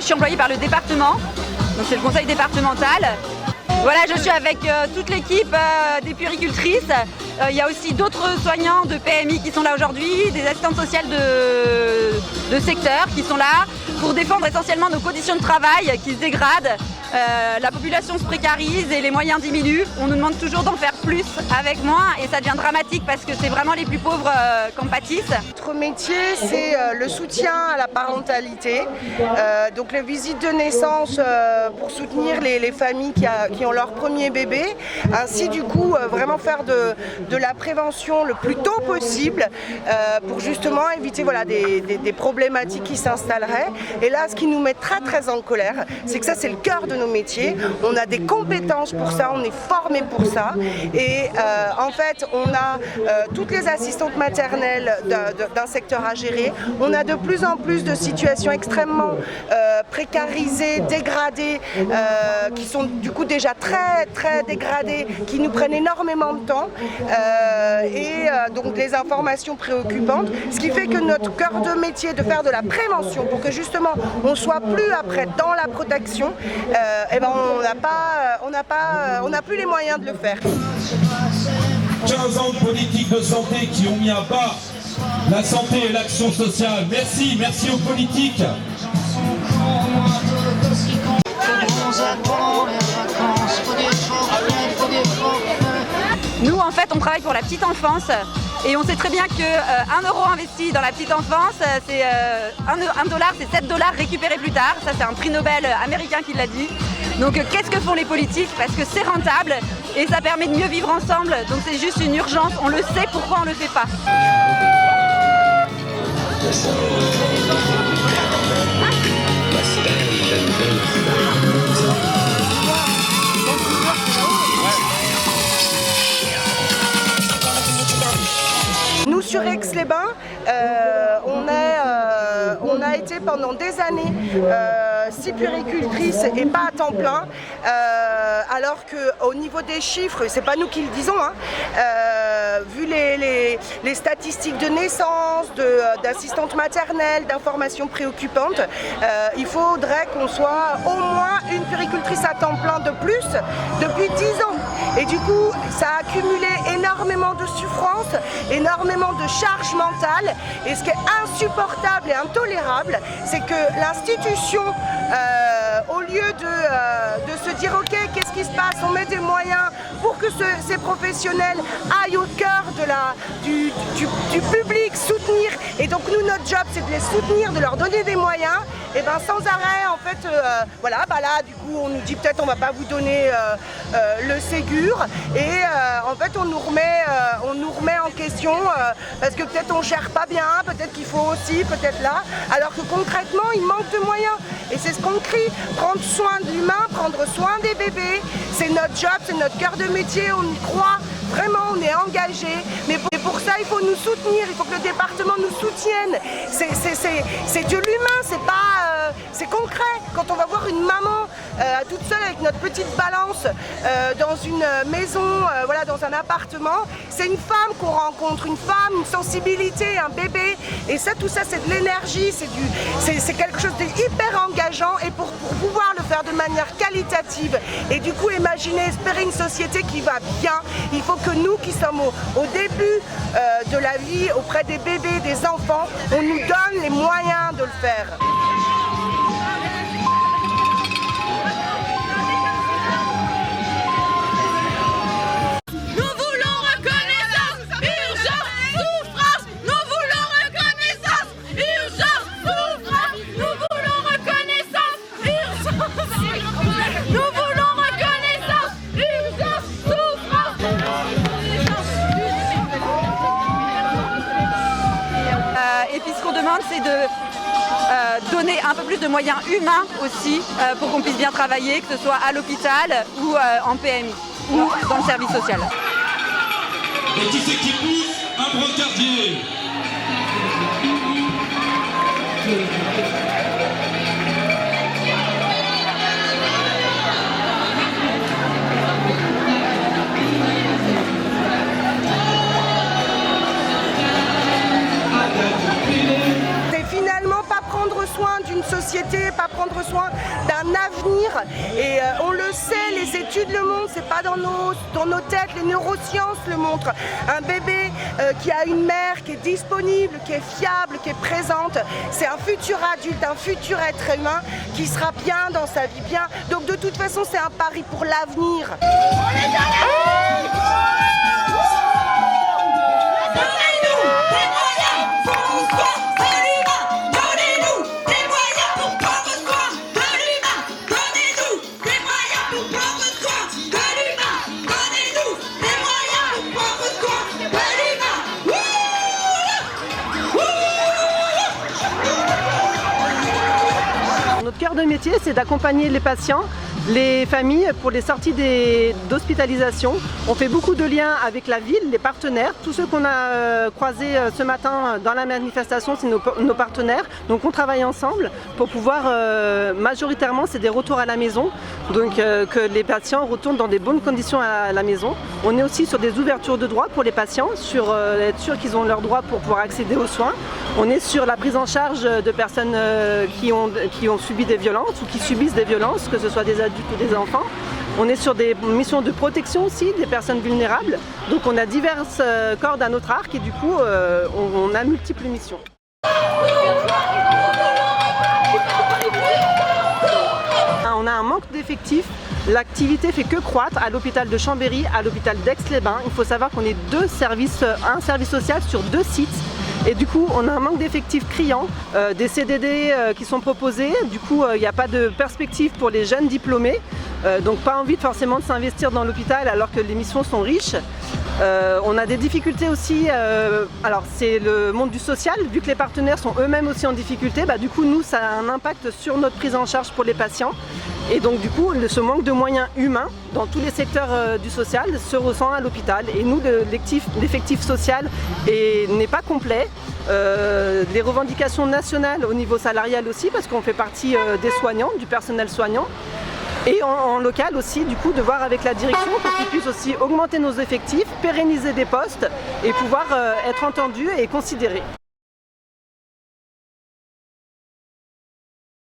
je suis employée par le département, donc c'est le conseil départemental. Voilà, je suis avec toute l'équipe des puéricultrices. Il y a aussi d'autres soignants de PMI qui sont là aujourd'hui, des assistantes sociales de secteur qui sont là pour défendre essentiellement nos conditions de travail qui se dégradent. La population se précarise et les moyens diminuent. On nous demande toujours d'en faire plus avec moins et ça devient dramatique parce que c'est vraiment les plus pauvres qui en pâtissent. Notre métier, c'est le soutien à la parentalité, donc les visites de naissance pour soutenir les familles qui ont leur premier bébé, ainsi du coup vraiment faire de la prévention le plus tôt possible pour justement éviter voilà, des problématiques qui s'installeraient. Et là, ce qui nous met très très en colère, c'est que ça c'est le cœur de nos métiers. On a des compétences pour ça, on est formé pour ça. Et en fait, on a toutes les assistantes maternelles d'un secteur à gérer. On a de plus en plus de situations extrêmement précarisées, dégradées, qui sont du coup déjà très très dégradées, qui nous prennent énormément de temps. Donc des informations préoccupantes, ce qui fait que notre cœur de métier est de faire de la prévention pour que justement on soit plus après dans la protection, et ben on n'a plus les moyens de le faire. 15 ans de politique de santé qui ont mis à bas la santé et l'action sociale. Merci, merci aux politiques. Nous, en fait, on travaille pour la petite enfance et on sait très bien que 1 euro investi dans la petite enfance, c'est $1, c'est $7 récupérés plus tard. Ça, c'est un prix Nobel américain qui l'a dit. Donc, qu'est-ce que font les politiques? Parce que c'est rentable et ça permet de mieux vivre ensemble. Donc, c'est juste une urgence. On le sait, pourquoi on ne le fait pas? Nous, sur Aix-les-Bains, on a été pendant des années 6 puéricultrices et pas à temps plein, alors qu'au niveau des chiffres, c'est pas nous qui le disons, hein, vu les statistiques de naissance, d'assistantes maternelles, d'informations préoccupantes, il faudrait qu'on soit au moins une puéricultrice à temps plein de plus depuis 10 ans. Et du coup, ça a accumulé énormément de souffrance, énormément de charge mentale. Et ce qui est insupportable et intolérable, c'est que l'institution, au lieu de se dire « Ok, qu'est-ce qui se passe? On met des moyens pour que ces professionnels aillent au cœur du public, soutenir. » Et donc nous, notre job, c'est de les soutenir, de leur donner des moyens. Et bien sans arrêt, en fait, voilà, bah là, du coup, on nous dit peut-être on va pas vous donner le Ségur. Et en fait, on nous remet en question parce que peut-être on gère pas bien, peut-être qu'il faut aussi, peut-être là. Alors que concrètement, il manque de moyens. Et c'est ce qu'on crie, prendre soin de l'humain, prendre soin des bébés. C'est notre job, c'est notre cœur de métier, on y croit. Vraiment, on est engagé, mais pour ça, il faut nous soutenir, il faut que le département nous soutienne. C'est de l'humain, c'est concret. Quand on va voir une maman toute seule avec notre petite balance dans une maison, voilà, dans un appartement, c'est une femme qu'on rencontre, une femme, une sensibilité, un bébé. Et ça, tout ça, c'est de l'énergie, c'est quelque chose d'hyper engageant. Et pour pouvoir le faire de manière qualitative et du coup imaginer, espérer une société qui va bien, il faut que nous qui sommes au début de la vie auprès des bébés, des enfants, on nous donne les moyens de le faire. C'est de donner un peu plus de moyens humains aussi pour qu'on puisse bien travailler, que ce soit à l'hôpital ou en PMI ou dans le service social. Et qui c'est qui pousse? Un brancardier. Soin d'une société, pas prendre soin Et on le sait, les études le montrent, c'est pas dans nos têtes, les neurosciences le montrent. Un bébé qui a une mère qui est disponible, qui est fiable, qui est présente, c'est un futur adulte, un futur être humain qui sera bien dans sa vie, bien. Donc de toute façon, c'est un pari pour l'avenir. Notre cœur de métier, c'est d'accompagner les patients, les familles pour les sorties d'hospitalisation. On fait beaucoup de liens avec la ville, les partenaires. Tous ceux qu'on a croisés ce matin dans la manifestation, c'est nos partenaires. Donc on travaille ensemble pour pouvoir, majoritairement, c'est des retours à la maison. Donc que les patients retournent dans des bonnes conditions à la maison. On est aussi sur des ouvertures de droits pour les patients, sur être sûr qu'ils ont leurs droits pour pouvoir accéder aux soins. On est sur la prise en charge de personnes qui ont subi des violences ou qui subissent des violences, que ce soit des adultes ou des enfants. On est sur des missions de protection aussi des personnes vulnérables. Donc on a diverses cordes à notre arc et du coup on a multiples missions. On a un manque d'effectifs. L'activité fait que croître à l'hôpital de Chambéry, à l'hôpital d'Aix-les-Bains. Il faut savoir qu'on est un service social sur 2 sites. Et du coup, on a un manque d'effectifs criant, des CDD qui sont proposés. Du coup, il n'y a pas de perspective pour les jeunes diplômés. Donc pas envie forcément de s'investir dans l'hôpital alors que les missions sont riches. On a des difficultés aussi, alors c'est le monde du social, vu que les partenaires sont eux-mêmes aussi en difficulté, du coup nous ça a un impact sur notre prise en charge pour les patients. Et donc du coup ce manque de moyens humains dans tous les secteurs du social se ressent à l'hôpital. Et nous l'effectif social n'est pas complet. Les revendications nationales au niveau salarial aussi, parce qu'on fait partie des soignants, du personnel soignant. Et en local aussi, du coup, de voir avec la direction pour qu'ils puissent aussi augmenter nos effectifs, pérenniser des postes et pouvoir être entendus et considérés.